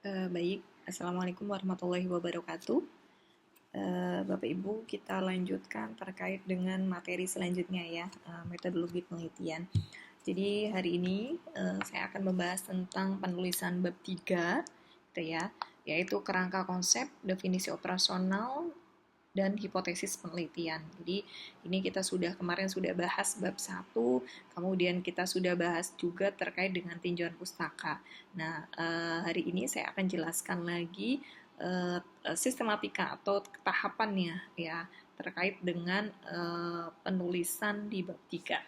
Baik, Assalamualaikum warahmatullahi wabarakatuh. Bapak Ibu, kita lanjutkan terkait dengan materi selanjutnya ya, metodologi penelitian. Jadi hari ini saya akan membahas tentang penulisan bab 3, gitu ya, yaitu kerangka konsep, definisi operasional, dan hipotesis penelitian. Jadi ini kita kemarin sudah bahas bab 1, kemudian kita sudah bahas juga terkait dengan tinjauan pustaka. Nah, hari ini saya akan jelaskan lagi sistematika atau tahapannya ya terkait dengan penulisan di bab 3.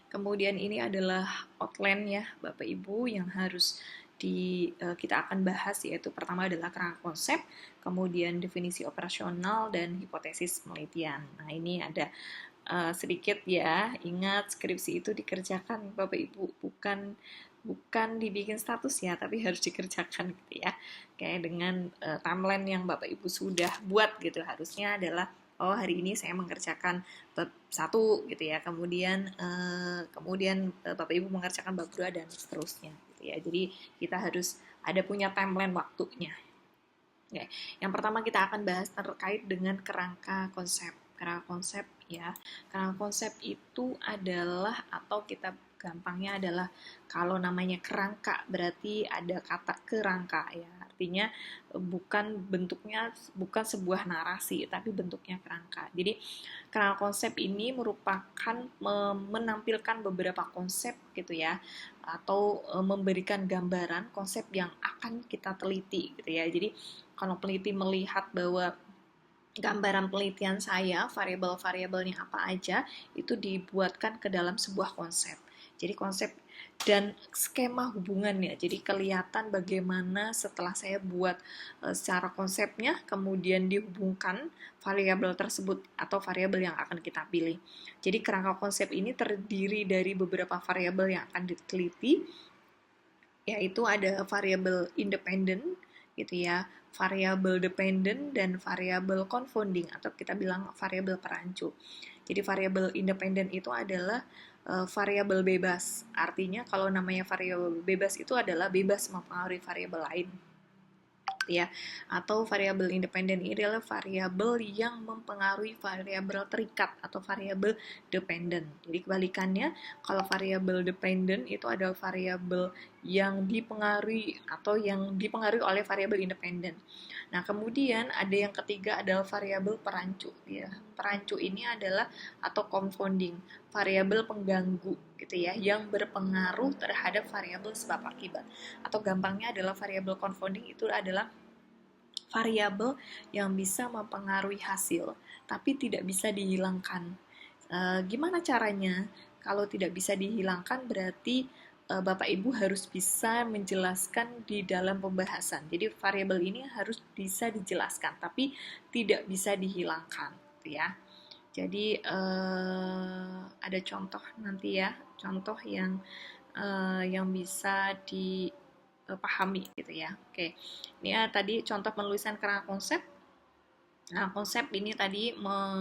Kemudian ini adalah outline ya Bapak Ibu yang harus kita akan bahas, yaitu pertama adalah kerangka konsep, kemudian definisi operasional dan hipotesis penelitian. Nah, ini ada sedikit ya, ingat skripsi itu dikerjakan Bapak Ibu, bukan dibikin status ya, tapi harus dikerjakan gitu ya. Kayak dengan timeline yang Bapak Ibu sudah buat gitu, harusnya adalah hari ini saya mengerjakan bab 1 gitu ya, kemudian Bapak Ibu mengerjakan bab 2 dan seterusnya gitu ya. Jadi kita harus ada punya timeline waktunya. Oke. Yang pertama kita akan bahas terkait dengan kerangka konsep. Kerangka konsep ya. Kerangka konsep itu adalah, atau kita gampangnya adalah, kalau namanya kerangka berarti ada kata kerangka ya. Artinya bukan sebuah narasi, tapi bentuknya kerangka. Jadi kerangka konsep ini merupakan menampilkan beberapa konsep gitu ya, atau memberikan gambaran konsep yang akan kita teliti gitu ya. Jadi kalau peneliti melihat bahwa gambaran penelitian saya, variabel-variabelnya apa aja, itu dibuatkan ke dalam sebuah konsep. Jadi konsep dan skema hubungannya. Jadi kelihatan bagaimana setelah saya buat secara konsepnya, kemudian dihubungkan variabel tersebut atau variabel yang akan kita pilih. Jadi kerangka konsep ini terdiri dari beberapa variabel yang akan diteliti, yaitu ada variabel independen gitu ya, variabel dependent, dan variabel confounding atau kita bilang variabel perancu. Jadi variabel independen itu adalah variabel bebas. Artinya kalau namanya variabel bebas itu adalah bebas mempengaruhi variabel lain ya. Atau variabel independen ini adalah variabel yang mempengaruhi variabel terikat atau variabel dependent. Jadi kebalikannya, kalau variabel dependent itu adalah variabel yang dipengaruhi atau yang dipengaruhi oleh variabel independen. Nah, kemudian ada yang ketiga adalah variabel perancu ya. Perancu ini adalah atau confounding, variabel pengganggu gitu ya, yang berpengaruh terhadap variabel sebab akibat. Atau gampangnya adalah variabel confounding itu adalah variabel yang bisa mempengaruhi hasil, tapi tidak bisa dihilangkan. Gimana caranya? Kalau tidak bisa dihilangkan berarti Bapak Ibu harus bisa menjelaskan di dalam pembahasan. Jadi variabel ini harus bisa dijelaskan, tapi tidak bisa dihilangkan, ya. Jadi ada contoh nanti ya, contoh yang bisa dipahami gitu ya. Oke, ini ya tadi contoh penulisan kerangka konsep. Nah, konsep ini tadi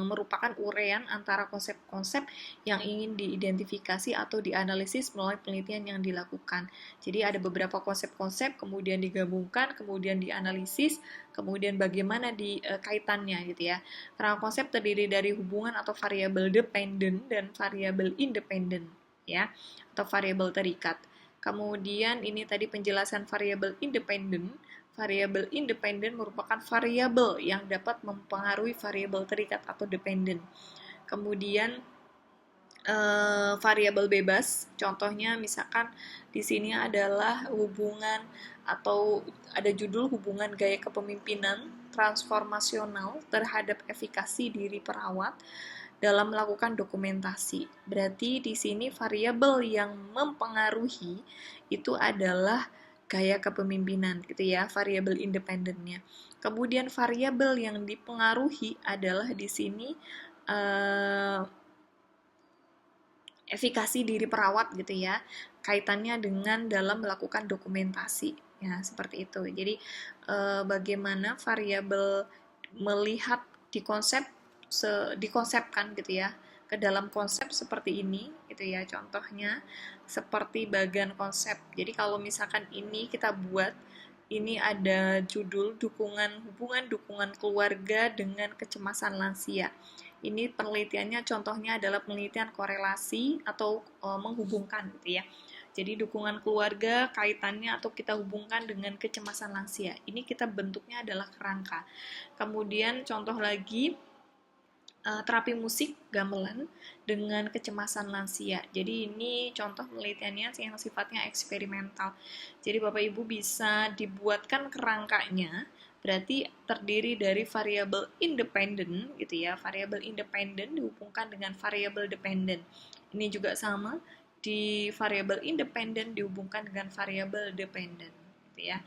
merupakan uraian antara konsep-konsep yang ingin diidentifikasi atau dianalisis melalui penelitian yang dilakukan. Jadi ada beberapa konsep-konsep, kemudian digabungkan, kemudian dianalisis, kemudian bagaimana kaitannya gitu ya. Kerangka konsep terdiri dari hubungan atau variabel dependent dan variabel independent ya, atau variabel terikat. Kemudian ini tadi penjelasan variabel independent. Variabel independen merupakan variabel yang dapat mempengaruhi variabel terikat atau dependen. Kemudian variabel bebas, contohnya misalkan di sini adalah hubungan atau ada judul hubungan gaya kepemimpinan transformasional terhadap efikasi diri perawat dalam melakukan dokumentasi. Berarti di sini variabel yang mempengaruhi itu adalah gaya kepemimpinan gitu ya, variabel independennya. Kemudian variabel yang dipengaruhi adalah di sini efikasi diri perawat gitu ya, kaitannya dengan dalam melakukan dokumentasi ya, seperti itu. Jadi bagaimana variabel melihat dikonsepkan gitu ya ke dalam konsep seperti ini gitu ya. Contohnya seperti bagian konsep. Jadi kalau misalkan ini kita buat, ini ada judul hubungan keluarga dengan kecemasan lansia. Ini penelitiannya contohnya adalah penelitian korelasi atau menghubungkan gitu ya. Jadi dukungan keluarga kaitannya atau kita hubungkan dengan kecemasan lansia. Ini kita bentuknya adalah kerangka. Kemudian contoh lagi terapi musik gamelan dengan kecemasan lansia. Jadi ini contoh penelitiannya yang sifatnya eksperimental. Jadi Bapak Ibu bisa dibuatkan kerangkanya, berarti terdiri dari variabel independen gitu ya. Variabel independen dihubungkan dengan variabel dependen. Ini juga sama, di variabel independen dihubungkan dengan variabel dependen gitu ya.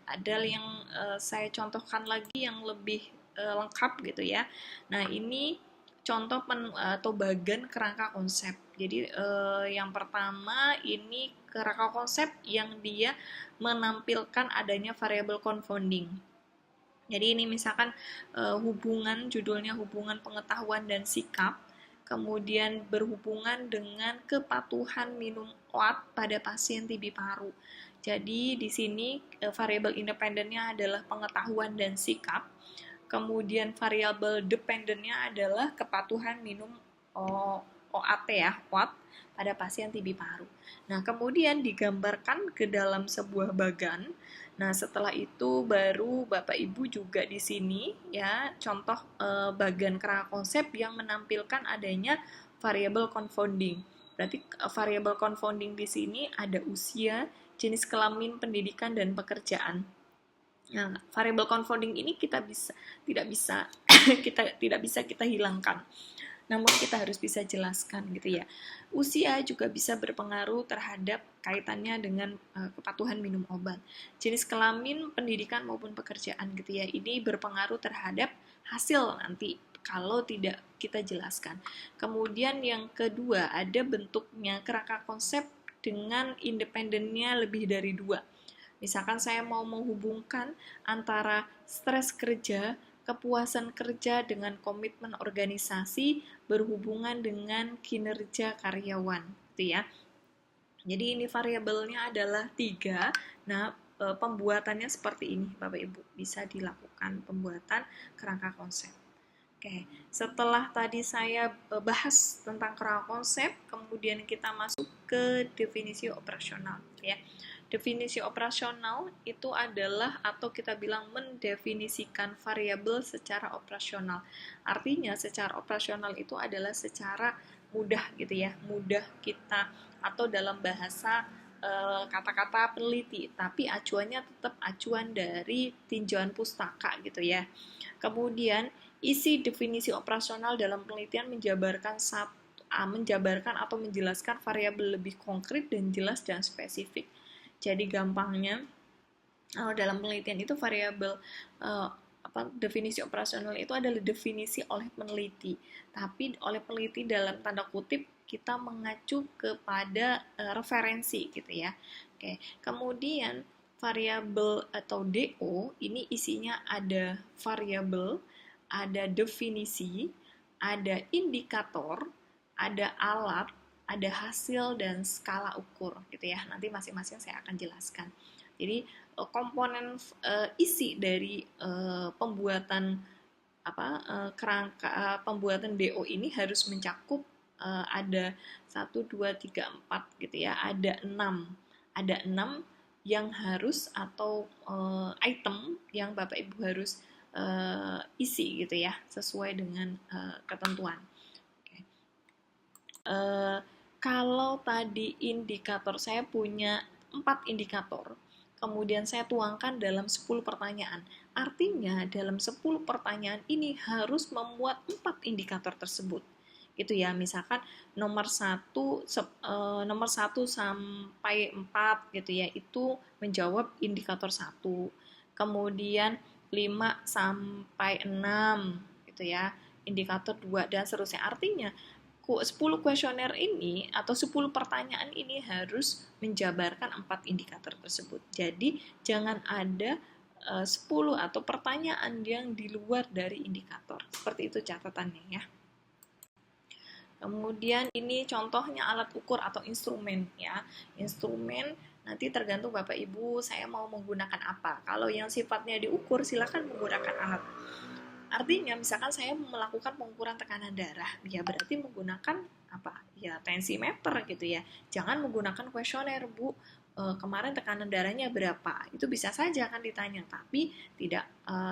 Ada yang saya contohkan lagi yang lebih lengkap gitu ya. Nah, ini contoh atau bagian kerangka konsep. Jadi yang pertama ini kerangka konsep yang dia menampilkan adanya variabel confounding. Jadi ini misalkan judulnya hubungan pengetahuan dan sikap, kemudian berhubungan dengan kepatuhan minum oat pada pasien TB paru. Jadi di sini variabel independennya adalah pengetahuan dan sikap, kemudian variabel dependennya adalah kepatuhan minum OAT ya, OAT pada pasien TB paru. Nah, kemudian digambarkan ke dalam sebuah bagan. Nah, setelah itu baru Bapak Ibu juga di sini ya contoh bagan kerangka konsep yang menampilkan adanya variabel confounding. Berarti variabel confounding di sini ada usia, jenis kelamin, pendidikan dan pekerjaan. Nah, variabel confounding ini tidak bisa kita hilangkan. Namun kita harus bisa jelaskan gitu ya. Usia juga bisa berpengaruh terhadap kaitannya dengan kepatuhan minum obat. Jenis kelamin, pendidikan maupun pekerjaan gitu ya. Ini berpengaruh terhadap hasil nanti kalau tidak kita jelaskan. Kemudian yang kedua ada bentuknya kerangka konsep dengan independennya lebih dari 2. Misalkan saya mau menghubungkan antara stres kerja, kepuasan kerja dengan komitmen organisasi berhubungan dengan kinerja karyawan, gitu ya. Jadi ini variabelnya adalah 3. Nah, pembuatannya seperti ini, Bapak Ibu. Bisa dilakukan pembuatan kerangka konsep. Oke, setelah tadi saya bahas tentang kerangka konsep, kemudian kita masuk ke definisi operasional, ya. Definisi operasional itu adalah atau kita bilang mendefinisikan variabel secara operasional. Artinya secara operasional itu adalah secara mudah gitu ya, mudah kita atau dalam bahasa kata-kata peneliti, tapi acuannya tetap acuan dari tinjauan pustaka gitu ya. Kemudian isi definisi operasional dalam penelitian menjabarkan atau menjelaskan variabel lebih konkret dan jelas dan spesifik. Jadi gampangnya dalam penelitian itu variabel definisi operasional itu adalah definisi oleh peneliti, tapi oleh peneliti dalam tanda kutip kita mengacu kepada referensi gitu ya. Oke, kemudian variabel atau DO ini isinya ada variabel, ada definisi, ada indikator, ada alat, ada hasil dan skala ukur gitu ya. Nanti masing-masing saya akan jelaskan. Jadi komponen isi dari pembuatan kerangka pembuatan DO ini harus mencakup ada 1 2 3 4 gitu ya. Ada 6 yang harus atau item yang Bapak Ibu harus isi gitu ya, sesuai dengan ketentuan. Kalau tadi indikator, saya punya 4 indikator, kemudian saya tuangkan dalam 10 pertanyaan. Artinya dalam 10 pertanyaan ini harus membuat 4 indikator tersebut. Gitu ya, misalkan nomor 1 sampai 4 gitu ya, itu menjawab indikator 1. Kemudian 5 sampai 6 gitu ya, indikator 2 dan seterusnya. Artinya 10 kuesioner ini atau 10 pertanyaan ini harus menjabarkan 4 indikator tersebut. Jadi jangan ada 10 atau pertanyaan yang di luar dari indikator. Seperti itu catatannya ya. Kemudian ini contohnya alat ukur atau instrumen ya. Instrumen nanti tergantung Bapak Ibu saya mau menggunakan apa. Kalau yang sifatnya diukur silakan menggunakan alat. Artinya misalkan saya melakukan pengukuran tekanan darah, ya berarti menggunakan apa? Ya tensimeter gitu ya. Jangan menggunakan kuesioner, Bu. Kemarin tekanan darahnya berapa? Itu bisa saja akan ditanya, tapi tidak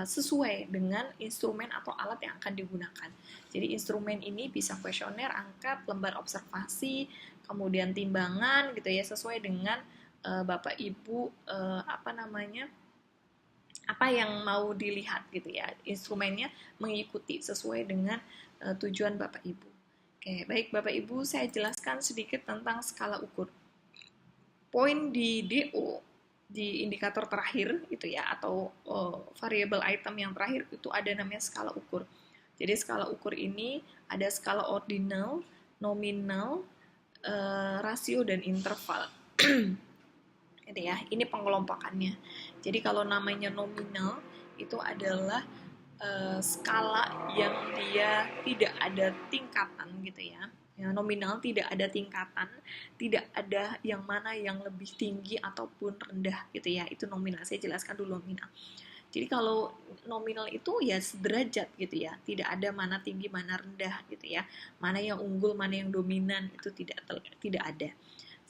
sesuai dengan instrumen atau alat yang akan digunakan. Jadi instrumen ini bisa kuesioner, angkat, lembar observasi, kemudian timbangan gitu ya, sesuai dengan Bapak Ibu apa namanya? Apa yang mau dilihat gitu ya. Instrumennya mengikuti sesuai dengan tujuan Bapak Ibu. Oke, baik Bapak Ibu, saya jelaskan sedikit tentang skala ukur. Poin di DO, di indikator terakhir itu ya, atau variable item yang terakhir itu ada namanya skala ukur. Jadi skala ukur ini ada skala ordinal, nominal, rasio, dan interval. Gitu ya, ini pengelompokannya. Jadi kalau namanya nominal itu adalah skala yang dia tidak ada tingkatan gitu ya. Yang nominal tidak ada tingkatan, tidak ada yang mana yang lebih tinggi ataupun rendah gitu ya. Itu nominal. Saya jelaskan dulu nominal. Jadi kalau nominal itu ya sederajat gitu ya, tidak ada mana tinggi mana rendah gitu ya, mana yang unggul mana yang dominan, itu tidak ada.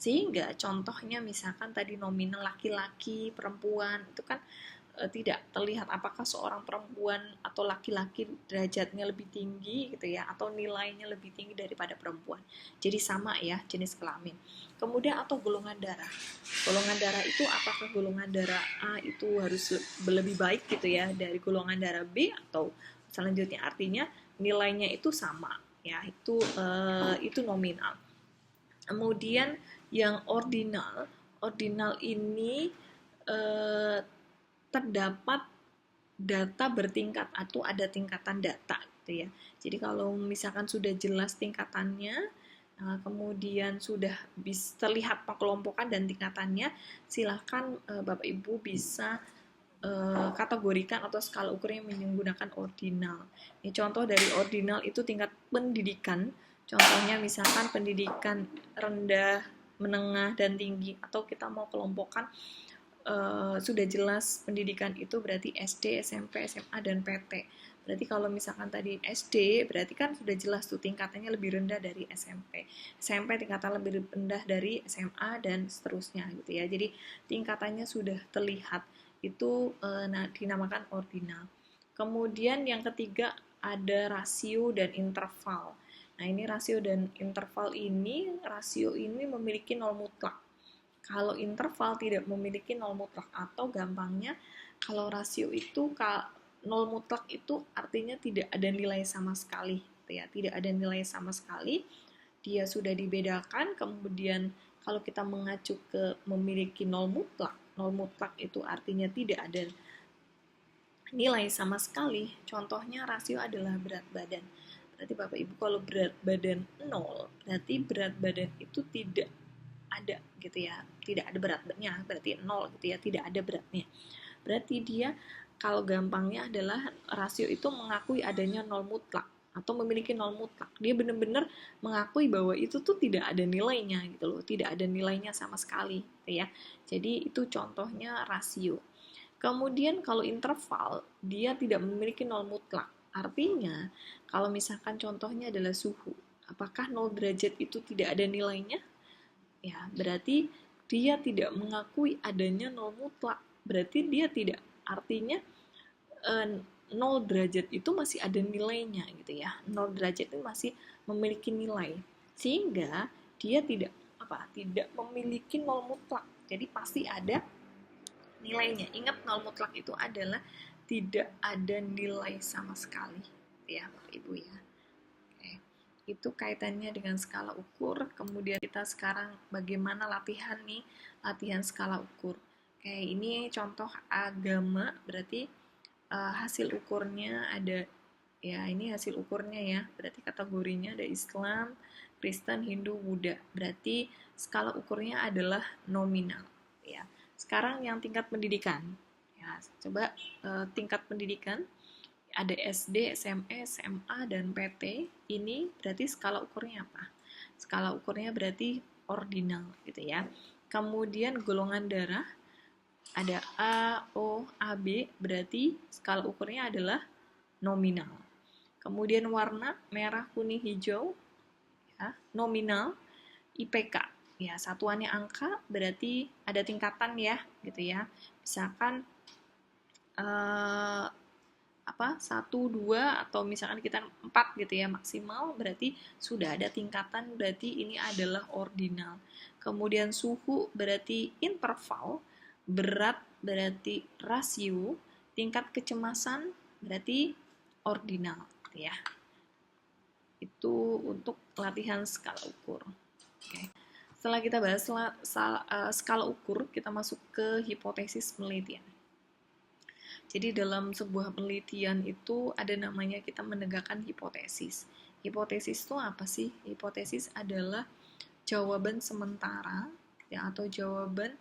Sehingga contohnya misalkan tadi nominal laki-laki, perempuan, itu kan tidak terlihat apakah seorang perempuan atau laki-laki derajatnya lebih tinggi gitu ya, atau nilainya lebih tinggi daripada perempuan. Jadi sama ya jenis kelamin. Kemudian atau golongan darah. Golongan darah itu apakah golongan darah A itu harus lebih baik gitu ya dari golongan darah B, atau selanjutnya artinya nilainya itu sama ya, itu nominal. Kemudian yang ordinal, ordinal ini terdapat data bertingkat atau ada tingkatan data gitu ya. Jadi kalau misalkan sudah jelas tingkatannya, kemudian sudah bisa terlihat pengelompokan dan tingkatannya, silahkan Bapak Ibu bisa kategorikan atau skala ukurnya menggunakan ordinal. Ini contoh dari ordinal itu tingkat pendidikan. Contohnya misalkan pendidikan rendah, menengah, dan tinggi, atau kita mau kelompokkan sudah jelas pendidikan itu berarti SD, SMP, SMA, dan PT. Berarti kalau misalkan tadi SD, berarti kan sudah jelas tuh tingkatannya lebih rendah dari SMP. SMP tingkatan lebih rendah dari SMA dan seterusnya gitu ya. Jadi tingkatannya sudah terlihat. Itu dinamakan ordinal. Kemudian yang ketiga ada rasio dan interval. Nah, ini rasio dan interval ini, rasio ini memiliki nol mutlak. Kalau interval tidak memiliki nol mutlak, atau gampangnya kalau rasio itu nol mutlak itu artinya tidak ada nilai sama sekali gitu ya, tidak ada nilai sama sekali, dia sudah dibedakan. Kemudian kalau kita mengacu ke memiliki nol mutlak itu artinya tidak ada nilai sama sekali. Contohnya rasio adalah berat badan. Berarti Bapak Ibu kalau berat badan 0, berarti berat badan itu tidak ada gitu ya, tidak ada beratnya, berarti 0 gitu ya, tidak ada beratnya. Berarti dia kalau gampangnya adalah rasio itu mengakui adanya nol mutlak atau memiliki nol mutlak. Dia benar-benar mengakui bahwa itu tuh tidak ada nilainya gitu loh, tidak ada nilainya sama sekali gitu ya. Jadi itu contohnya rasio. Kemudian kalau interval, dia tidak memiliki nol mutlak. Artinya kalau misalkan contohnya adalah suhu, apakah 0 derajat itu tidak ada nilainya? Ya, berarti dia tidak mengakui adanya nol mutlak. Berarti dia tidak, artinya 0 derajat itu masih ada nilainya gitu ya. 0 derajat itu masih memiliki nilai. Sehingga dia tidak memiliki nol mutlak. Jadi pasti ada nilainya. Ingat, nol mutlak itu adalah tidak ada nilai sama sekali ya Bapak Ibu ya. Itu kaitannya dengan skala ukur. Kemudian kita sekarang bagaimana latihan nih, latihan skala ukur. Oke, ini contoh agama, berarti hasil ukurnya ada, ya ini hasil ukurnya ya, berarti kategorinya ada Islam, Kristen, Hindu, Buddha. Berarti skala ukurnya adalah nominal ya. Sekarang yang tingkat pendidikan. Ya, coba tingkat pendidikan ada SD, SMA, SMA, dan PT. Ini berarti skala ukurnya apa? Skala ukurnya berarti ordinal gitu ya. Kemudian golongan darah ada A, O, AB, berarti skala ukurnya adalah nominal. Kemudian warna merah, kuning, hijau, ya, nominal. IPK, ya satuannya angka, berarti ada tingkatan ya, gitu ya. Misalkan satu, dua, atau misalkan kita 4 gitu ya maksimal, berarti sudah ada tingkatan, berarti ini adalah ordinal. Kemudian suhu berarti interval, berat berarti rasio, tingkat kecemasan berarti ordinal gitu ya. Itu untuk latihan skala ukur. Oke. Setelah kita bahas skala ukur, kita masuk ke hipotesis penelitian. Jadi dalam sebuah penelitian itu ada namanya kita menegakkan hipotesis. Hipotesis itu apa sih? Hipotesis adalah jawaban sementara ya, atau jawaban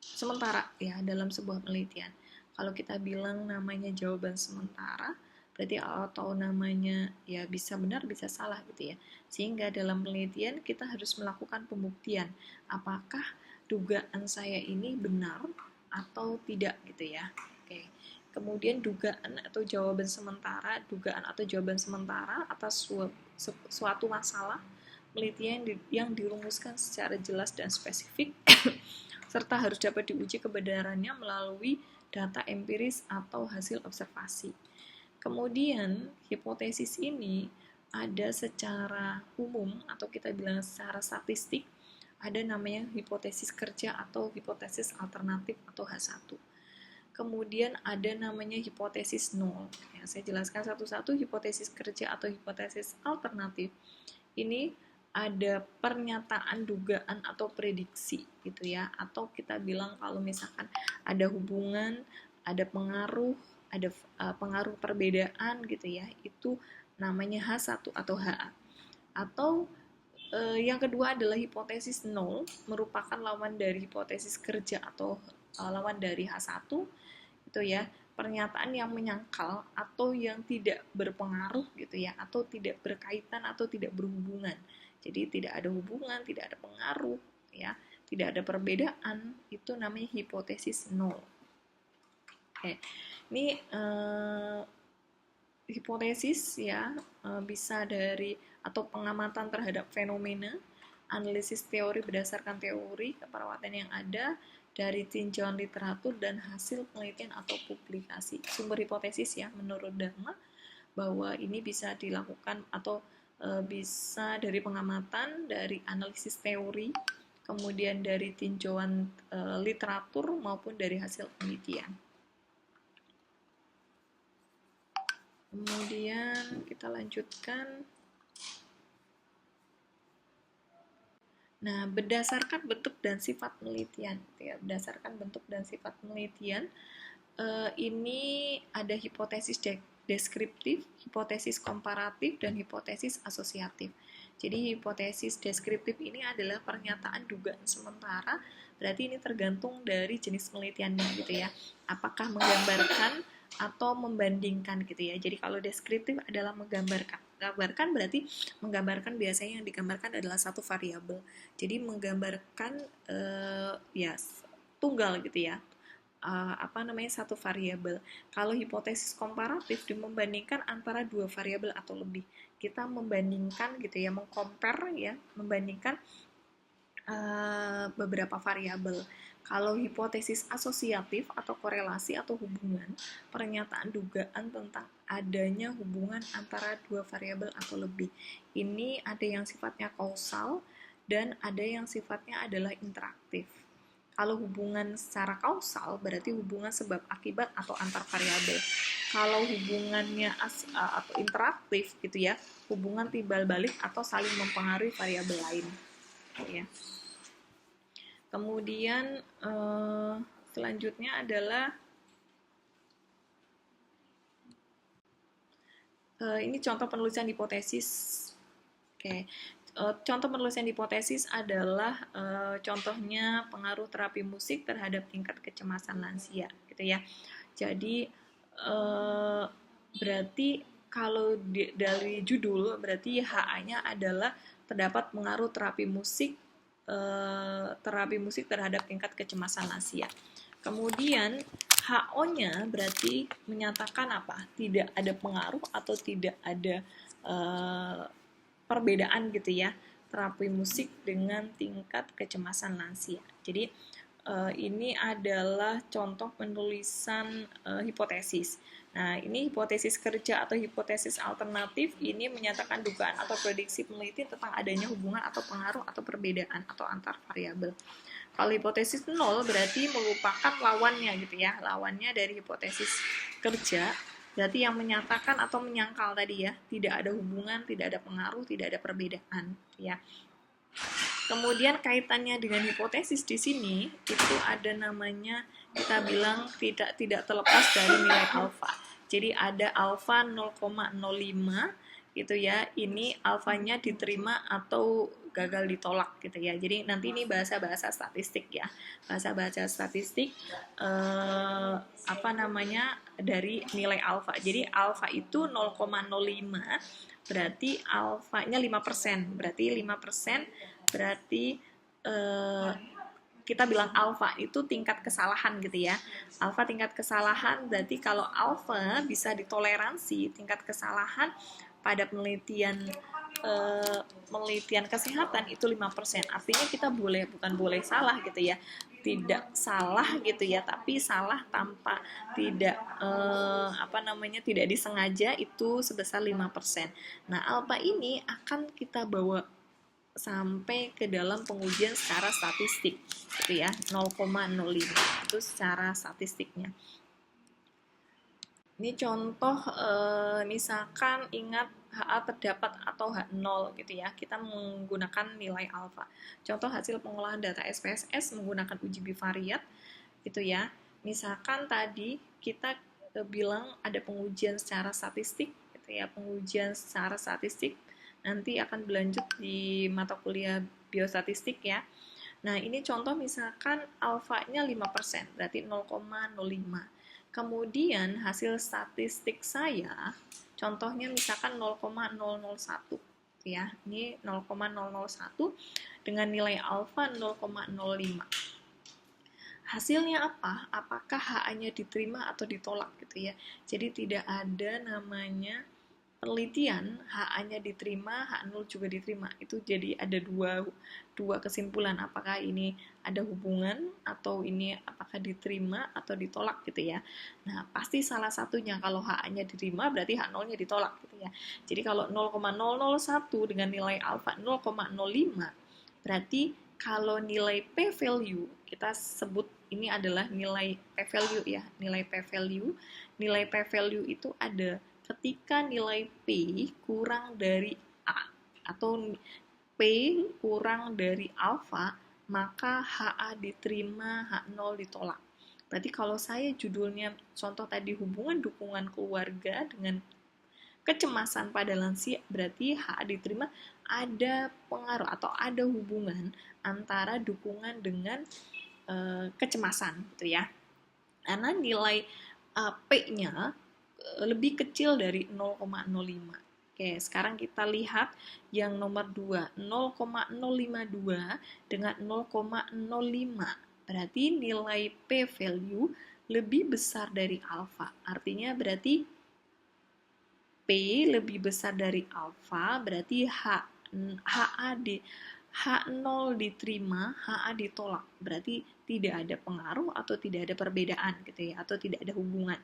sementara ya dalam sebuah penelitian. Kalau kita bilang namanya jawaban sementara, berarti atau namanya ya bisa benar bisa salah gitu ya. Sehingga dalam penelitian kita harus melakukan pembuktian apakah dugaan saya ini benar atau tidak gitu ya. Oke. Kemudian dugaan atau jawaban sementara atas suatu masalah penelitian yang dirumuskan secara jelas dan spesifik serta harus dapat diuji kebenarannya melalui data empiris atau hasil observasi. Kemudian hipotesis ini ada secara umum atau kita bilang secara statistik, ada namanya hipotesis kerja atau hipotesis alternatif atau H1. Kemudian ada namanya hipotesis nol. Ya, saya jelaskan satu-satu. Hipotesis kerja atau hipotesis alternatif ini ada pernyataan, dugaan, atau prediksi gitu ya. Atau kita bilang kalau misalkan ada hubungan, ada pengaruh, ada pengaruh perbedaan gitu ya. Itu namanya H1 atau HA. Atau yang kedua adalah hipotesis nol, merupakan lawan dari hipotesis kerja atau lawan dari H1 itu ya, pernyataan yang menyangkal atau yang tidak berpengaruh gitu ya, atau tidak berkaitan atau tidak berhubungan. Jadi tidak ada hubungan, tidak ada pengaruh ya, tidak ada perbedaan, itu namanya hipotesis nol. Oke. Ini hipotesis ya bisa dari atau pengamatan terhadap fenomena, analisis teori berdasarkan teori keperawatan yang ada, dari tinjauan literatur dan hasil penelitian atau publikasi. Sumber hipotesis ya menurut Dharma bahwa ini bisa dilakukan atau bisa dari pengamatan, dari analisis teori, kemudian dari tinjauan literatur maupun dari hasil penelitian. Kemudian kita lanjutkan. Nah, berdasarkan bentuk dan sifat penelitian, ya, berdasarkan bentuk dan sifat penelitian, ini ada hipotesis deskriptif, hipotesis komparatif, dan hipotesis asosiatif. Jadi hipotesis deskriptif ini adalah pernyataan dugaan sementara, berarti ini tergantung dari jenis penelitiannya gitu ya. Apakah menggambarkan atau membandingkan gitu ya. Jadi kalau deskriptif adalah menggambarkan. Gambarkan berarti menggambarkan biasanya yang digambarkan adalah satu variabel. Jadi menggambarkan ya tunggal gitu ya. Satu variabel. Kalau hipotesis komparatif membandingkan antara dua variabel atau lebih. Kita membandingkan gitu ya, mengcompare ya, membandingkan beberapa variabel. Kalau hipotesis asosiatif atau korelasi atau hubungan, pernyataan dugaan tentang adanya hubungan antara dua variabel atau lebih. Ini ada yang sifatnya kausal dan ada yang sifatnya adalah interaktif. Kalau hubungan secara kausal berarti hubungan sebab akibat atau antar variabel. Kalau hubungannya atau interaktif gitu ya, hubungan timbal balik atau saling mempengaruhi variabel lain. Ya. Kemudian selanjutnya adalah ini contoh penulisan hipotesis. Oke. Contoh penulisan hipotesis adalah contohnya pengaruh terapi musik terhadap tingkat kecemasan lansia gitu ya. Jadi eh, berarti kalau dari judul berarti HA-nya adalah terdapat pengaruh terapi musik terhadap tingkat kecemasan lansia. Kemudian HO-nya berarti menyatakan apa? Tidak ada pengaruh atau tidak ada perbedaan gitu ya, terapi musik dengan tingkat kecemasan lansia. Jadi ini adalah contoh penulisan hipotesis. Nah, ini hipotesis kerja atau hipotesis alternatif ini menyatakan dugaan atau prediksi peneliti tentang adanya hubungan atau pengaruh atau perbedaan atau antar variabel. Kalau hipotesis nol berarti merupakan lawannya gitu ya, lawannya dari hipotesis kerja berarti yang menyatakan atau menyangkal tadi ya, tidak ada hubungan, tidak ada pengaruh, tidak ada perbedaan ya. Kemudian kaitannya dengan hipotesis di sini itu ada namanya, kita bilang tidak terlepas dari nilai alfa. Jadi ada alfa 0,05 gitu ya. Ini alfanya diterima atau gagal ditolak gitu ya. Jadi nanti ini bahasa-bahasa statistik ya. Bahasa-bahasa statistik apa namanya dari nilai alfa. Jadi alfa itu 0,05 berarti alfanya 5%. Berarti 5% berarti kita bilang alfa itu tingkat kesalahan gitu ya. Alfa tingkat kesalahan berarti kalau alfa bisa ditoleransi tingkat kesalahan pada penelitian kesehatan itu 5%. Artinya kita bukan boleh salah gitu ya. Tidak salah gitu ya, tapi salah tanpa tidak tidak disengaja itu sebesar 5%. Nah, alfa ini akan kita bawa sampai ke dalam pengujian secara statistik gitu ya, 0,05 itu secara statistiknya. Ini contoh misalkan ingat HA terdapat atau H0 gitu ya, kita menggunakan nilai alfa. Contoh hasil pengolahan data SPSS menggunakan uji bivariat gitu ya. Misalkan tadi kita bilang ada pengujian secara statistik gitu ya, pengujian secara statistik nanti akan berlanjut di mata kuliah biostatistik ya. Nah, ini contoh misalkan alfanya 5%, berarti 0,05. Kemudian hasil statistik saya, contohnya misalkan 0,001 ya. Ini 0,001 dengan nilai alfa 0,05. Hasilnya apa? Apakah HA-nya diterima atau ditolak gitu ya. Jadi tidak ada namanya penelitian HA-nya diterima, H0 juga diterima. Itu jadi ada dua kesimpulan, apakah ini ada hubungan atau ini apakah diterima atau ditolak gitu ya. Nah, pasti salah satunya, kalau HA-nya diterima berarti H0-nya ditolak gitu ya. Jadi kalau 0,001 dengan nilai alfa 0,05 berarti kalau nilai P value, kita sebut ini adalah nilai P value ya, nilai P value. Nilai P value itu ada ketika nilai P kurang dari A atau P kurang dari alfa, maka HA diterima, H0 ditolak. Berarti kalau saya judulnya contoh tadi hubungan dukungan keluarga dengan kecemasan pada lansia, berarti HA diterima ada pengaruh atau ada hubungan antara dukungan dengan kecemasan gitu ya. Karena nilai P-nya lebih kecil dari 0,05. Oke, sekarang kita lihat yang nomor 2, 0,052 dengan 0,05. Berarti nilai P value lebih besar dari alfa. Artinya berarti P lebih besar dari alfa, berarti H0 diterima, HA ditolak. Berarti tidak ada pengaruh atau tidak ada perbedaan gitu ya, atau tidak ada hubungan.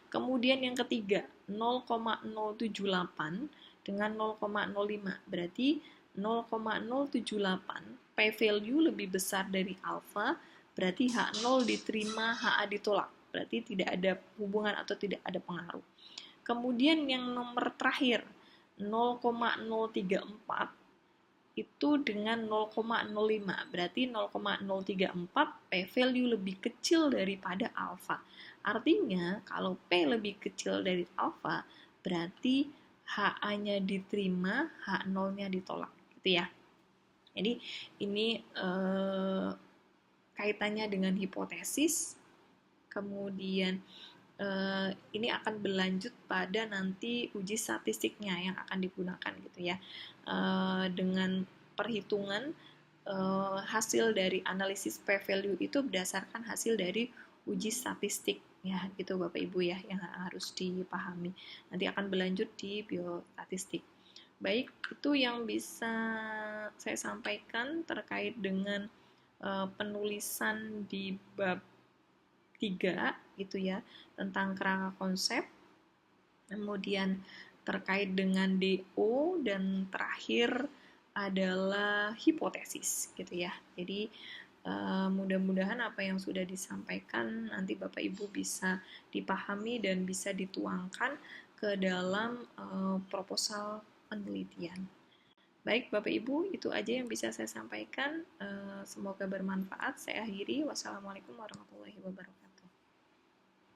Kemudian yang ketiga, 0,078 dengan 0,05. Berarti 0,078 P value lebih besar dari alfa, berarti H0 diterima, HA ditolak. Berarti tidak ada hubungan atau tidak ada pengaruh. Kemudian yang nomor terakhir, 0,034 itu dengan 0,05. Berarti 0,034 P value lebih kecil daripada alfa. Artinya kalau P lebih kecil dari alfa, berarti HA-nya diterima, H0-nya ditolak gitu ya. Jadi ini kaitannya dengan hipotesis, kemudian ini akan berlanjut pada nanti uji statistiknya yang akan digunakan gitu ya. Dengan perhitungan hasil dari analisis p-value itu berdasarkan hasil dari uji statistik ya, gitu Bapak Ibu ya, yang harus dipahami. Nanti akan berlanjut di biostatistik. Baik, itu yang bisa saya sampaikan terkait dengan penulisan di bab 3 gitu ya, tentang kerangka konsep, kemudian terkait dengan DO, dan terakhir adalah hipotesis gitu ya. Jadi mudah-mudahan apa yang sudah disampaikan nanti Bapak Ibu bisa dipahami dan bisa dituangkan ke dalam proposal penelitian. Baik Bapak Ibu, itu aja yang bisa saya sampaikan. Semoga bermanfaat. Saya akhiri. Wassalamualaikum warahmatullahi wabarakatuh.